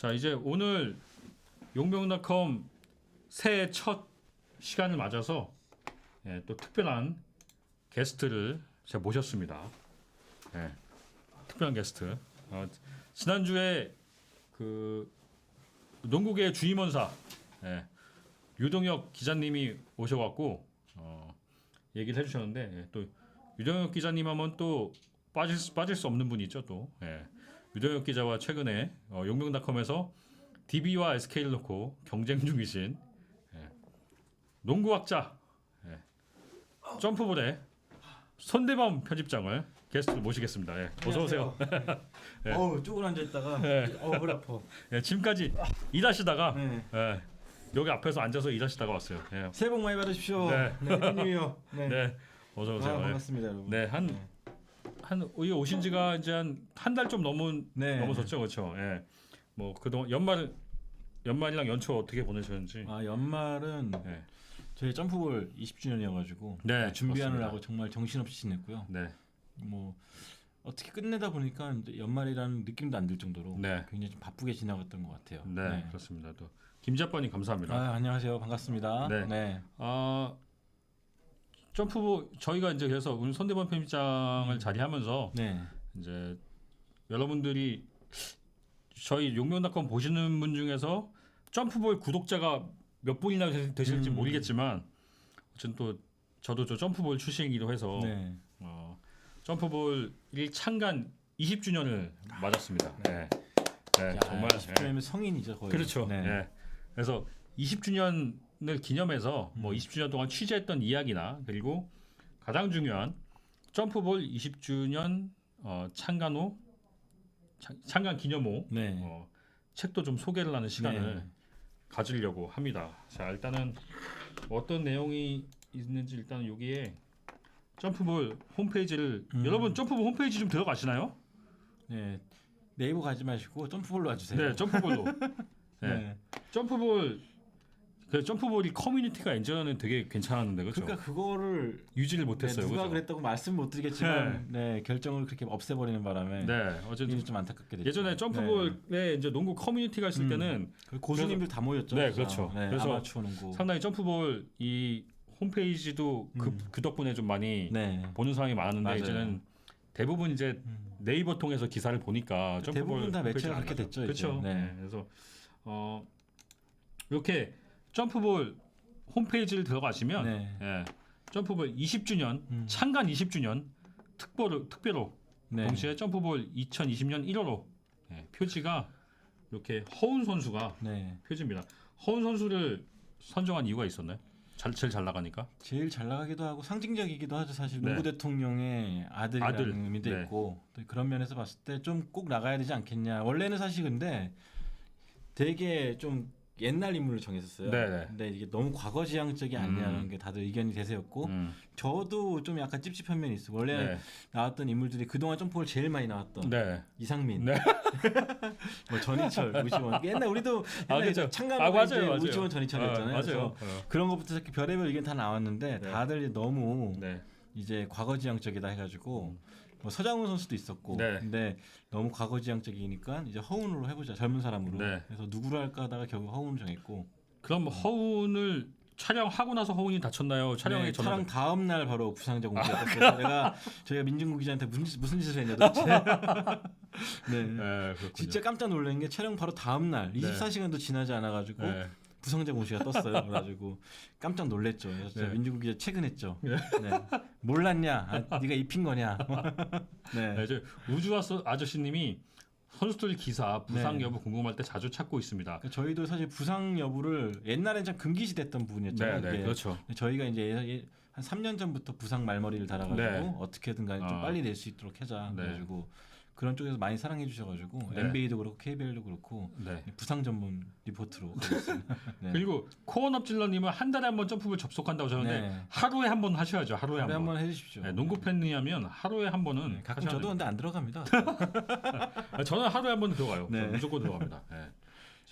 자, 이제 오늘 용병닷컴 새해 첫 시간을 맞아서 또 특별한 게스트를 제가 모셨습니다. 특별한 게스트. 지난주에 그 농구계 주임원사 유동혁 기자님이 오셔갖고 얘기를 해주셨는데 또 유동혁 기자님 하면 또 빠질 수 없는 분이 있죠. 또 유동혁 기자와 최근에 용병닷컴에서 DB와 SK를 놓고 경쟁 중이신 농구학자 점프볼의 손대범 편집장을 게스트로 모시겠습니다. 어서 오세요. 쭈그려 앉아 있다가 허리 아파. 지금까지 일하시다가 여기 앞에서 앉아서 일하시다가 왔어요. 새해 복 많이 받으십시오. 해피뉴이어. 어서 오세요. 반갑습니다, 여러분. 한 여기 오신 지가 이제 한 달 좀 넘었었죠, 그렇죠? 뭐 그동안 연말이랑 연초 어떻게 보내셨는지. 연말은 저희 점프볼 20주년이어가지고 준비하느라고 정말 정신없이 지냈고요. 뭐 어떻게 끝내다 보니까 이제 연말이라는 느낌도 안 들 정도로 굉장히 좀 바쁘게 지나갔던 것 같아요. 그렇습니다. 또 김작가님 감사합니다. 안녕하세요, 반갑습니다. 점프볼 저희가 이제 그래서 오늘 손대범 편집장을 자리하면서 이제 여러분들이 저희 용병닷컴 보시는 분 중에서 점프볼 구독자가 몇 분이나 되실지 모르겠지만 어쨌든 또 저도 저 점프볼 출신이기도 해서 점프볼이 창간 20주년을 맞았습니다. 정말 20주년이면 성인이죠, 거의. 그렇죠. 그래서 20주년을 기념해서 뭐 20주년 동안 취재했던 이야기나 그리고 가장 중요한 점프볼 20주년 창간 후 창간 기념호 책도 좀 소개를 하는 시간을 가지려고 합니다. 자, 일단은 어떤 내용이 있는지 일단 여기에 점프볼 홈페이지를 여러분 점프볼 홈페이지 좀 들어가시나요? 네이버 가지 마시고 점프볼로 와주세요. 점프볼로. 점프볼이 커뮤니티가 예전에는 되게 괜찮았는데 그렇죠? 그러니까 그거를 유지를 못했어요. 누가 그렇죠? 그랬다고 말씀 못 드리겠지만 결정을 그렇게 없애버리는 바람에 어쨌든 좀 안타깝게 됐죠. 예전에 점프볼에 이제 농구 커뮤니티가 있을 때는 고수님들 다 모였죠. 그렇죠. 그래서 아마추어 농구. 상당히 점프볼 이 홈페이지도 그 덕분에 좀 많이 보는 사람이 많았는데 이제는 대부분 이제 네이버 통해서 기사를 보니까 점프볼 대부분 다 매체가 그렇게 됐죠. 그렇죠. 그래서 이렇게 점프볼 홈페이지를 들어가시면 점프볼 20주년 창간 20주년 특별호 동시에 점프볼 2020년 1월호 표지가 이렇게 허운 선수가 표지입니다. 허운 선수를 선정한 이유가 있었나요? 제일 잘 나가니까? 제일 잘 나가기도 하고 상징적이기도 하죠. 사실 농구 대통령의 아들이라는 의미도 있고 또 그런 면에서 봤을 때 좀 꼭 나가야 되지 않겠냐. 원래는 사실 근데 되게 좀 옛날 인물을 정했었어요. 근데 이게 너무 과거지향적이 아니냐는 게 다들 의견이 대세였고 저도 좀 약간 찝찝한 면이 있어요. 원래 나왔던 인물들이 그동안 점프볼 제일 많이 나왔던 이상민, 뭐 전희철, 우지원. 옛날 우리도 창간호에 우지원, 전희철이었잖아요. 그래서 그런 것부터 이렇게 별의별 의견 다 나왔는데 다들 너무 이제 과거지향적이다 해가지고 뭐 서장훈 선수도 있었고 근데 너무 과거지향적이니까 이제 허운으로 해보자, 젊은 사람으로. 그래서 누구를 할까 하다가 결국 허운을 정했고. 그럼 허운을 촬영하고 나서 허운이 다쳤나요? 촬영 다음 날 바로 부상자 공개가 됐어요. 저희가 민중국 기자한테 무슨 짓을 했냐 도대체. 진짜 깜짝 놀란 게 촬영 바로 다음 날 24시간도 지나지 않아가지고 부상자 공시가 떴어요. 그래가지고 깜짝 놀랬죠. 그래서 민중국 기자 퇴근했죠. 몰랐냐? 네가 입힌 거냐? 우주와 아저씨님이 선수들 기사 부상 여부 궁금할 때 자주 찾고 있습니다. 저희도 사실 부상 여부를 옛날엔 참 금기시됐던 부분이었잖아요. 그렇죠. 저희가 이제 한 3년 전부터 부상 말머리를 달아가지고 어떻게든 간에 좀 빨리 낼 수 있도록 하자. 그래가지고 그런 쪽에서 많이 사랑해 주셔가지고 NBA도 그렇고 KBL도 그렇고 부상 전문 리포트로 가겠습니다. 그리고 코어업질러님은 한 달에 한 번 점프볼 접속한다고 하셨는데 하루에 한 번 하셔야죠. 하루에 한 번 해주십시오. 농구 팬이라면 하루에 한 번은 가끔 저도 근데 안 들어갑니다. 저는 하루에 한 번 들어가요. 무조건 들어갑니다.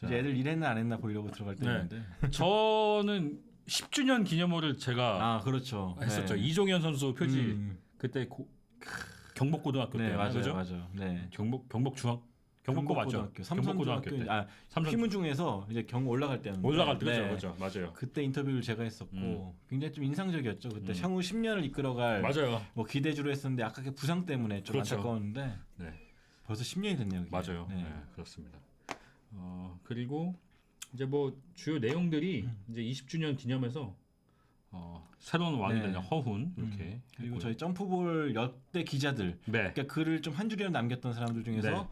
이제 애들 일했나 안 했나 보려고 들어갈 때였는데 저는 10주년 기념호를 제가 했었죠. 이종현 선수 표지 그때 경복고등학교 때 맞아요. 경복 경북고 맞죠? 삼성고등학교 때. 피문 중에서 이제 경 올라갈 때였는데 올라갈 때 그렇죠. 맞아요. 그때 인터뷰를 제가 했었고 굉장히 좀 인상적이었죠. 그때 향후 10년을 이끌어갈 맞아요. 뭐 기대주로 했었는데 아까 그 부상 때문에 좀 그렇죠. 안타까웠는데 네. 벌써 10년이 됐네요. 그게. 맞아요. 네. 네, 그렇습니다. 그리고 이제 뭐 주요 내용들이 이제 20주년 기념해서 새로운 왕이 되는 허훈 이렇게 그리고 했고요. 저희 점프볼 여대 기자들 네. 그러니까 글을 좀 한 줄이라도 남겼던 사람들 중에서 네.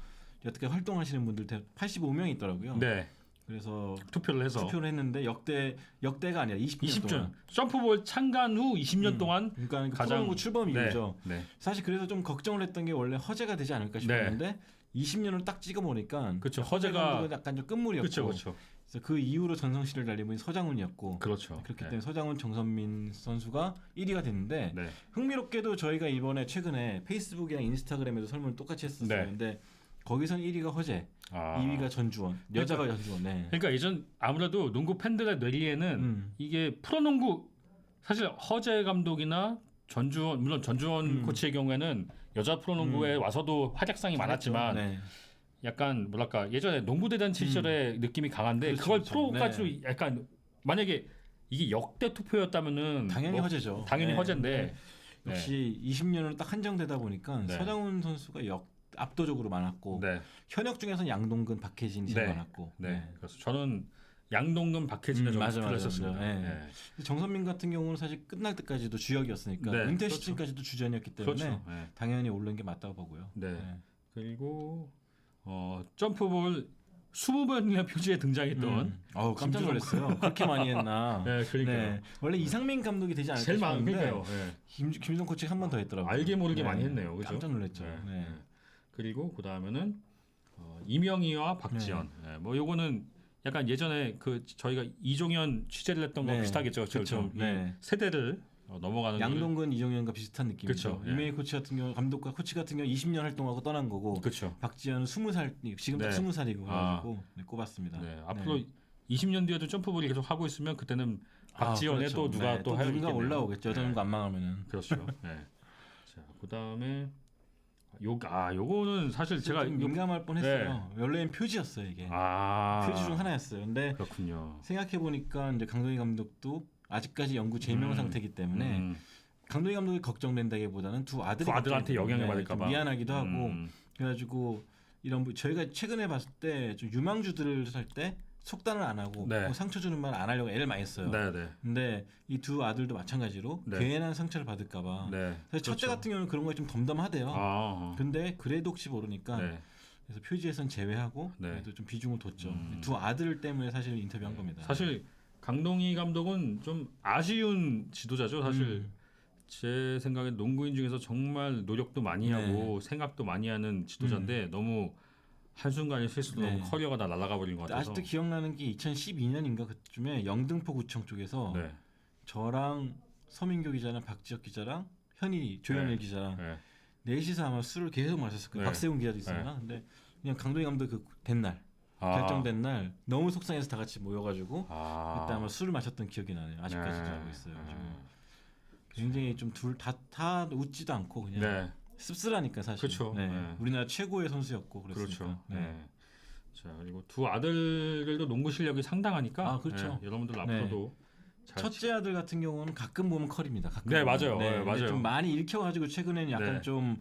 여태까지 활동하시는 분들 85명이 있더라고요. 네. 그래서 투표를 해서 투표를 했는데 역대가 아니라 20년 20년 동안. 점프볼 창간 후 20년 동안 그러니까 가장- 프로농구 출범 이후죠. 네. 사실 그래서 좀 걱정을 했던 게 원래 허재가 되지 않을까 싶었는데 20년을 딱 찍어 보니까 그렇죠. 허재가 약간 좀 끝물이었고 그렇죠. 그래서 그 이후로 전성시를 달린 분이 서장훈이었고 그렇죠. 그렇기 네. 때문에 서장훈 정선민 선수가 1위가 됐는데 네. 흥미롭게도 저희가 이번에 최근에 페이스북이랑 인스타그램에도 설문을 똑같이 했었어요. 네. 근데 거기선 1위가 허재, 아. 2위가 전주원, 여자가 전주원. 네. 그러니까 예전 아무래도 농구 팬들의 뇌리에는 이게 프로농구 사실 허재 감독이나 전주원 물론 전주원 코치의 경우에는 여자 프로농구에 와서도 활약상이 많았지만 네. 약간 뭐랄까 예전에 농구대잔치 시절의 느낌이 강한데 그렇죠, 그걸 그렇죠. 프로까지로 약간 만약에 이게 역대 투표였다면은 당연히 뭐 허재죠. 당연히 네. 허재인데 역시 20년으로 딱 한정되다 보니까 네. 서장훈 선수가 압도적으로 많았고 네. 현역 중에서는 양동근, 박혜진이 제일 네. 많았고. 네. 그래서 저는 양동근 박혜진에 좀 맞아, 투표를 맞아, 했었습니다. 맞아. 네. 네. 정선민 같은 경우는 사실 끝날 때까지도 주역이었으니까 네, 은퇴 그렇죠. 시즌까지도 주전이었기 때문에 그렇죠. 네. 당연히 오른 게 맞다고 보고요. 네. 그리고 점프볼 20번이나 표지에 등장했던 깜짝 김주성- 놀랐어요. 그렇게 많이 했나? 네, 그러니까요. 네. 원래 이상민 감독이 되지 않을까 제일 많은 싶었는데 그러니까요. 네. 김주성 코치가 한 번 더 했더라고요. 알게 모르게 네. 많이 했네요. 그죠? 깜짝 놀랐죠. 네. 네. 그리고 그 다음에는 이명희와 박지현. 네. 뭐 요거는 약간 예전에 그 저희가 이종현 취재를 했던 거 네. 비슷하겠죠. 그쵸. 좀 네. 세대를 넘어가는 양동근, 이종현과 비슷한 느낌이죠. 그쵸. 예. 이명희 코치 같은 경우 감독과 코치 같은 경우 20년 활동하고 떠난 거고 그렇죠. 박지현은 20살 지금 딱 네. 20살이고 그래가지고 네, 꼽았습니다. 네. 앞으로 20년 뒤에도 점프볼이 계속 하고 있으면 그때는 박지현에 그렇죠. 또 누가 네, 또 할 누군가 있겠네요. 올라오겠죠. 여자농구 안 망하면은. 그렇죠. 네. 자, 그다음에 요거는 사실 제가 좀 민감할 뻔했어요. 원래는 표지였어요 이게. 표지 중 하나였어요. 근데 그렇군요. 생각해 보니까 이제 강동희 감독도 아직까지 영구 제명 상태이기 때문에 강동희 감독이 걱정된다기보다는 두 아들한테 영향을 받을까 봐 미안하기도 하고 그래가지고 저희가 최근에 봤을 때 좀 유망주들을 살 때 속단을 안 하고 네. 뭐 상처 주는 말 안 하려고 애를 많이 써요. 네, 네. 근데 이 두 아들도 마찬가지로 네. 괜한 상처를 받을까봐. 네. 사실 첫째 그렇죠. 같은 경우는 그런 거에 좀 덤덤하대요. 근데 그래도 혹시 모르니까 네. 그래서 표지에선 제외하고 네. 그래도 좀 비중을 뒀죠. 두 아들 때문에 사실 인터뷰한 겁니다. 사실 강동희 감독은 좀 아쉬운 지도자죠. 사실 제 생각엔 농구인 중에서 정말 노력도 많이 하고 생각도 많이 하는 지도자인데 너무 한순간에 실수도 너무 커리어가 다 날아가 버린 것 같아서 아직도 기억나는 게 2012년인가 그쯤에 영등포 구청 쪽에서 네. 저랑 서민교 기자랑 박지혁 기자랑 조현일 기자랑 넷이서 아마 술을 계속 마셨을 거예요. 네. 박세훈 기자도 있었나? 근데 그냥 강동희 감독 된 날 결정된 날 너무 속상해서 다 같이 모여가지고 그때 아마 술을 마셨던 기억이 나네요. 아직까지도 알고 있어요. 굉장히 좀 둘 다 웃지도 않고 그냥 씁쓸하니까 사실. 그렇죠. 네. 네. 우리나라 최고의 선수였고 그랬으니까. 그렇죠. 네. 네. 자 그리고 두 아들들도 농구 실력이 상당하니까 그렇죠. 여러분들 앞으로도 잘 첫째 아들 같은 경우는 가끔 보면 컬입니다. 가끔 네, 보면. 맞아요. 네, 근데 맞아요. 좀 많이 읽혀가지고 최근에는 약간 좀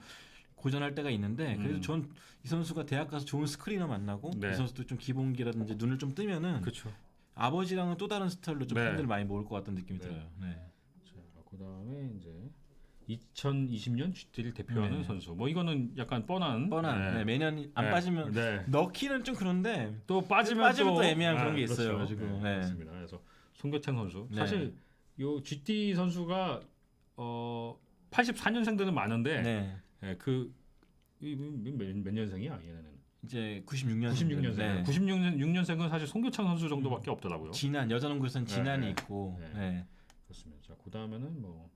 고전할 때가 있는데 그래도 전 이 선수가 대학 가서 좋은 스크리너 만나고 이 선수도 좀 기본기라든지 눈을 좀 뜨면은 그렇죠. 아버지랑은 또 다른 스타일로 좀 팬들 많이 모을 것 같은 느낌이 들어요. 네. 자 그다음에 이제 2020년 GT를 대표하는 선수. 뭐 이거는 약간 뻔한 네, 매년 안 빠지면 넣기는 좀 그런데 또 빠지면 또 애매한 그런 게 있어요. 그렇죠. 지금. 그렇습니다. 그래서 송교창 선수 사실 요 GT 선수가 84년생들은 많은데 몇 년생이야 얘네는? 이제 96년생. 96년생. 네. 96년생은 사실 송교창 선수 정도밖에 없더라고요. 여자농구에서는 진한이 있고. 그렇습니다. 자, 그다음에는 뭐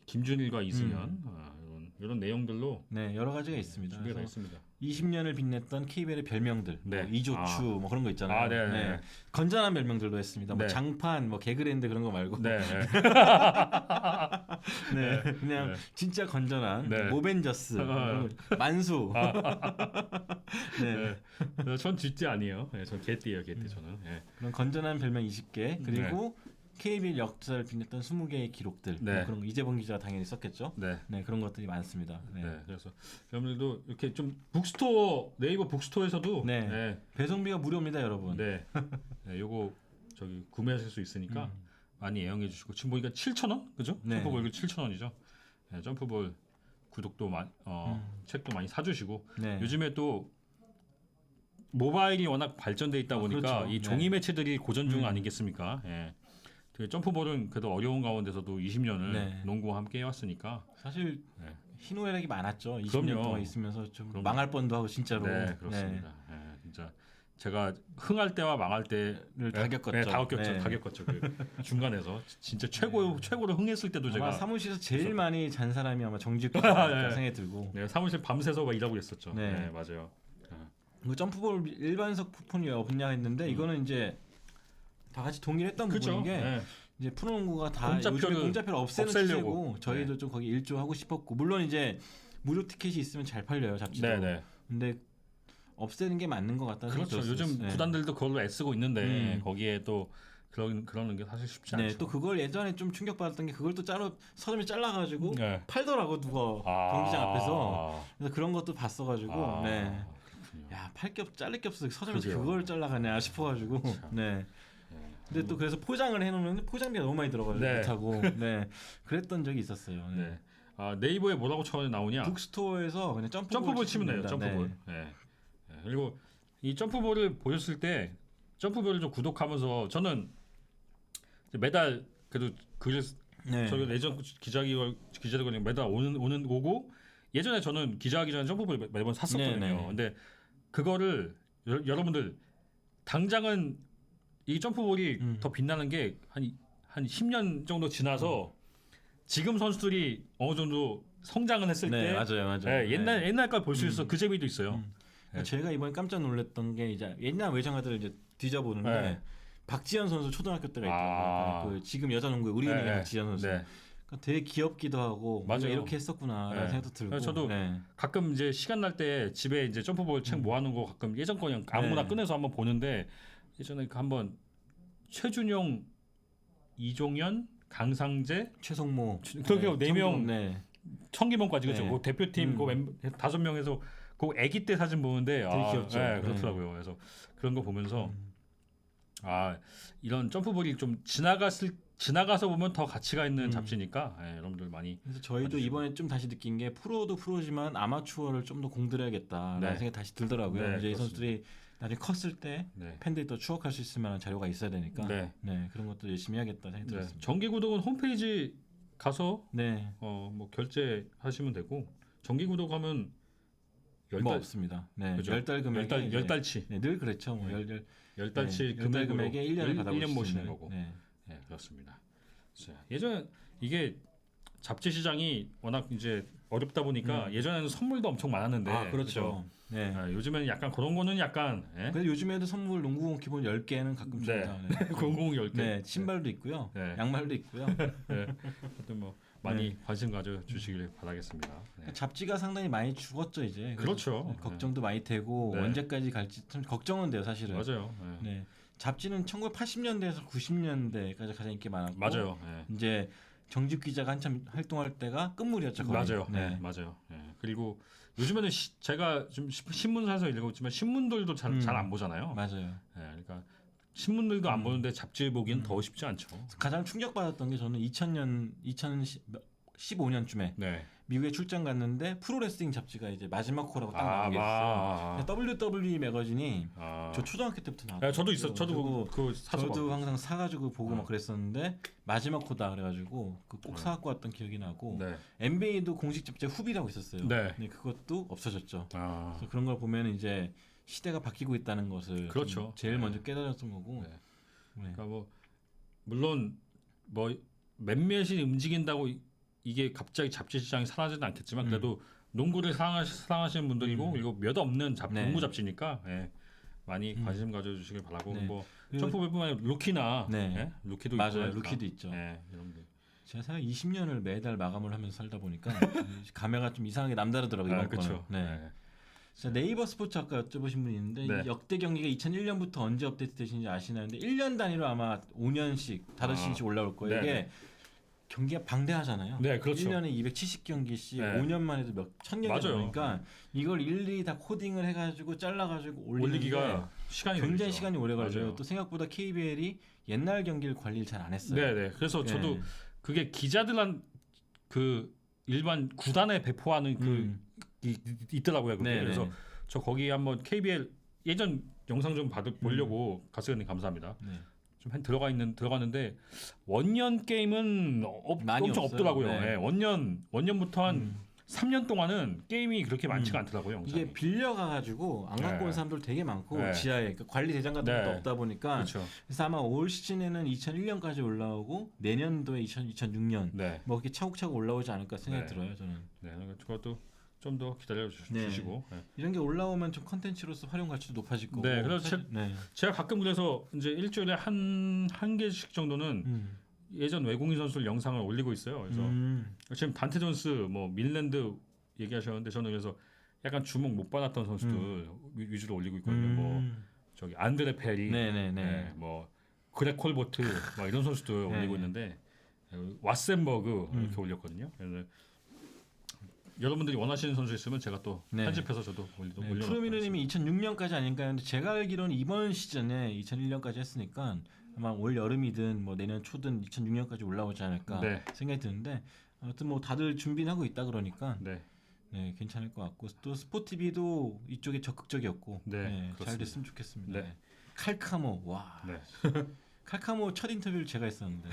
김준일과 이승현 이런 내용들로 네, 여러 가지가 있습니다. 준비가 되어 그래서 있습니다. 20년을 빛냈던 KBL의 별명들, 네. 뭐 이조추, 뭐 그런 거 있잖아요. 네. 네. 건전한 별명들도 했습니다. 뭐 네. 장판, 뭐 개그랜드 그런 거 말고, 네. 네, 그냥 진짜 건전한 네. 모벤저스, 만수. 네. 전 쥐띠 아니에요. 네, 전 개띠예요, 개띠 저는. 네. 그런 건전한 별명 20개 그리고 KBL 역사를 빛냈던 20개의 기록들 네. 뭐 그런 거 이재범 기자가 당연히 썼겠죠. 네. 네, 그런 것들이 많습니다. 네. 네. 그래서 여러분들도 이렇게 좀 북스토어 네이버 북스토어에서도 네. 네. 배송비가 무료입니다, 여러분. 네. 네. 요거 저기 구매하실 수 있으니까 많이 애용해 주시고 지금 보니까 7,000원? 그죠? 네. 점프볼 7,000원이죠. 네, 점프볼 구독도 책도 많이 사 주시고 네. 요즘에 또 모바일이 워낙 발전돼 있다 보니까 그렇죠. 이 종이 네. 매체들이 고전 중 아니겠습니까? 예. 되게 점프볼은 그래도 어려운 가운데서도 20년을 네. 농구와 함께 해왔으니까 사실 네. 희노애락이 많았죠. 20년 그럼요. 동안 있으면서 좀 그럼요. 망할 뻔도 하고 진짜로. 네 그렇습니다. 예, 진짜 제가 흥할 때와 망할 때를 다 겪었죠. 네, 다 겪었죠. 네. 다 겪었죠. 그 중간에서 진짜 최고로 흥했을 때도 아마 제가 사무실에서 제일 많이 잔 사람이 아마 정직 네. 생각이 들고. 네, 사무실 밤새서 막 일하고 있었죠. 네. 네, 맞아요. 그 점프볼 일반석 쿠폰이 없냐 했는데 이거는 이제 다 같이 동일했던 그렇죠. 부분인 게 네. 이제 프로농구가 다 공짜표를 요즘에 공짜표를 없애는 없애려고. 추세고 저희도 좀 거기 일조하고 싶었고 물론 이제 무료 티켓이 있으면 잘 팔려요 잡지도. 네, 네. 근데 없애는 게 맞는 것 같다는 그렇죠. 생각이 요즘 들었어요. 구단들도 그걸로 애쓰고 있는데 거기에 또 그러는 게 사실 쉽지 네, 않죠. 또 그걸 예전에 좀 충격받았던 게 그걸 또 서점에 잘라가지고 네. 팔더라고 누가 경기장 앞에서. 그래서 그런 것도 봤어가지고 네. 그렇군요. 야, 자를 게 없어 서점에서 그러게요. 그걸 잘라가냐 싶어가지고 네. 근데 또 그래서 포장을 해놓으면 포장비가 너무 많이 들어가지고 네. 못하고 네 그랬던 적이 있었어요. 네. 네. 네이버에 뭐라고 쳐야 나오냐? 북스토어에서 그냥 점프볼 치면 돼요. 점프볼. 네. 네. 그리고 이 점프볼을 보셨을 때 점프볼을 좀 구독하면서 저는 매달 그래도 글을 네. 저희 예전 기자들 매달 오고 예전에 저는 기자하기 전에 점프볼 매번 샀었거든요. 네, 네. 근데 그거를 여러분들 당장은 이 점프볼이 더 빛나는 게 한 10년 정도 지나서 지금 선수들이 어느 정도 성장을 했을 네, 때 맞아요. 네, 옛날 걸 볼 수 있어 그 재미도 있어요. 그러니까 제가 이번에 깜짝 놀랐던 게 이제 옛날 외장하들을 이제 뒤져보는데 네. 박지현 선수 초등학교 때가 있더라고요. 그 지금 여자농구의 우리은행 네, 박지현 선수. 네. 그러니까 되게 귀엽기도 하고 맞아요. 우리가 이렇게 했었구나라는 네. 생각도 들고. 저도 네. 가끔 이제 시간 날 때 집에 이제 점프볼 책 모아놓은 거 가끔 예전 거 그냥 아무나 네. 꺼내서 한번 보는데 예전에 그 한번 최준용, 이종현, 강상재 최성모 그렇게 네 명 청룡, 네. 청기mon까지 그죠? 네. 그 대표팀 그 5명에서 그 아기 때 사진 보는데 되게 귀엽죠. 네, 그렇더라고요. 그래서 그런 거 보면서 이런 점프볼이 좀 지나가서 보면 더 가치가 있는 잡지니까 여러분들 많이. 그래서 저희도 이번에 좀 다시 느낀 게 프로도 프로지만 아마추어를 좀 더 공들여야겠다라는 네. 생각이 다시 들더라고요. 네, 이제 이 그렇습니다. 선수들이 나중에 컸을 때 네. 팬들이 또 추억할 수 있을 만한 자료가 있어야 되니까 네. 그런 것도 열심히 해야겠다 생각이 네. 들었습니다. 정기 구독은 홈페이지 가서 네, 뭐 결제하시면 되고 정기 구독하면 뭐 없습니다. 네, 그죠? 10달 금액에 열 달치 네, 늘 그렇죠. 뭐 열 달치 네, 10달 금액에 1년을 받아볼 1년 수 모시는 있는 거고. 네. 네, 그렇습니다. 자, 예전 이게 잡지 시장이 워낙 이제 어렵다 보니까 예전에는 선물도 엄청 많았는데 그렇죠. 네. 요즘에는 약간 그런 거는 약간 근데 요즘에도 선물 농구공 기본 10개는 가끔 줍니다. 네. 공공 10개. 네, 신발도 있고요. 네. 양말도 있고요. 네. 하여튼 뭐 많이 관심 가져 주시길 바라겠습니다. 네. 잡지가 상당히 많이 죽었죠 이제. 그렇죠. 네, 걱정도 많이 되고 네. 언제까지 갈지 참 걱정은 돼요 사실은. 맞아요. 네. 네. 잡지는 1980년대에서 90년대까지 가장 인기 많았고 맞아요. 네. 이제 정직 기자가 한참 활동할 때가 끝물이었죠. 거의. 맞아요. 네. 맞아요. 네. 그리고 요즘에는 제가 좀 신문사에서 읽었지만 신문들도 잘 안 보잖아요. 맞아요. 네. 그러니까 신문들도 안 보는데 잡지 보기는 더 쉽지 않죠. 가장 충격받았던 게 저는 2015년쯤에 네. 미국에 출장 갔는데 프로레슬링 잡지가 이제 마지막 호라고 딱 나온 게 있어요. WWE 매거진이 저 초등학교 때부터 나왔어요. 저도 있어. 저도 그거 사서 저도 항상 사가지고 보고 막 그랬었는데 마지막 호다 그래가지고 꼭 사갖고 왔던 기억이 나고 네. NBA도 공식 잡지 후비라고 있었어요. 네. 근데 그것도 없어졌죠. 그래서 그런 걸 보면 이제 시대가 바뀌고 있다는 것을 그렇죠. 제일 먼저 깨달았던 거고. 네. 그러니까 뭐 물론 뭐 몇몇이 움직인다고 이게 갑자기 잡지 시장이 사라지는 않겠지만 그래도 농구를 사랑하시는 분들이고 그리고 몇 없는 네. 농구 잡지니까 예, 많이 관심 가져주시길 바라고 네. 뭐 점프볼뿐만 아니라 루키나 네. 예? 루키도 맞아요. 있고 하니까. 루키도 있죠. 예, 이런 게. 제가 사실 20년을 매달 마감을 하면서 살다 보니까 감회가 좀 이상하게 남다르더라고요. 이번 거는. 그렇죠. 네. 자, 네이버 스포츠 아까 여쭤보신 분이 있는데 네. 이 역대 경기가 2001년부터 언제 업데이트 되시는지 아시나요? 근데 1년 단위로 아마 5년씩 5시즌씩 올라올 거예요. 네네. 이게 경기가 방대하잖아요. 네, 그렇죠. 1년에 270경기씩 네. 5년만 해도 몇 천 경기 맞아요. 나오니까 이걸 일일이 다 코딩을 해가지고 잘라가지고 올리는데 올리기가 시간이 굉장히 걸리죠. 시간이 오래 걸려요. 맞아요. 또 생각보다 KBL이 옛날 경기를 관리를 잘 안 했어요. 네네. 그래서 네. 저도 그게 기자들한 그 일반 구단에 배포하는 그 있더라고요. 그게. 네, 그래서 네. 저 거기 한번 KBL 예전 영상 좀 보려고 가스관님 감사합니다. 네. 좀 들어갔는데 원년 게임은 많이 엄청 없어요. 없더라고요. 네. 예, 원년부터 한 3년 동안은 게임이 그렇게 많지가 않더라고요. 영상이. 이게 빌려가가지고 안 갖고 네. 온 사람들 되게 많고 네. 지하에 그 관리 대장 같은 네. 것도 없다 보니까 그렇죠. 그래서 아마 올 시즌에는 2001년까지 올라오고 내년도에 2006년 네. 뭐 이렇게 차곡차곡 올라오지 않을까 생각이 네. 들어요. 저는 네. 그것도 좀 더 기다려 네. 주시고. 네. 이런 게 올라오면 좀 컨텐츠로서 활용 가치도 높아질 거고. 네, 그래서 사실- 네. 제가 가끔 그래서 이제 일주일에 한 개씩 정도는 예전 외국인 선수들 영상을 올리고 있어요. 그래서 지금 단테 존스, 뭐 밀랜드 얘기하셨는데 저는 그래서 약간 주목 못 받았던 선수들 위주로 올리고 있거든요. 뭐 저기 안드레 페리, 네네네. 네, 뭐 그렉 콜버트, 막 이런 선수들 네. 올리고 있는데 왓센버그 이렇게 올렸거든요. 그래서 여러분들이 원하시는 선수 있으면 제가 또 네. 편집해서 저도 네, 올려놓고 프로미누님이 2006년까지 아닌가요? 근데 제가 알기로는 이번 시즌에 2001년까지 했으니까 아마 올 여름이든 뭐 내년 초든 2006년까지 올라오지 않을까 네. 생각이 드는데 아무튼 뭐 다들 준비는 하고 있다 그러니까 네. 네, 괜찮을 것 같고 또 스포티비도 이쪽에 적극적이었고 네, 잘 그렇습니다. 됐으면 좋겠습니다. 네. 네. 칼카모 와 네. 칼카모 첫 인터뷰를 제가 했었는데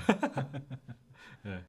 네.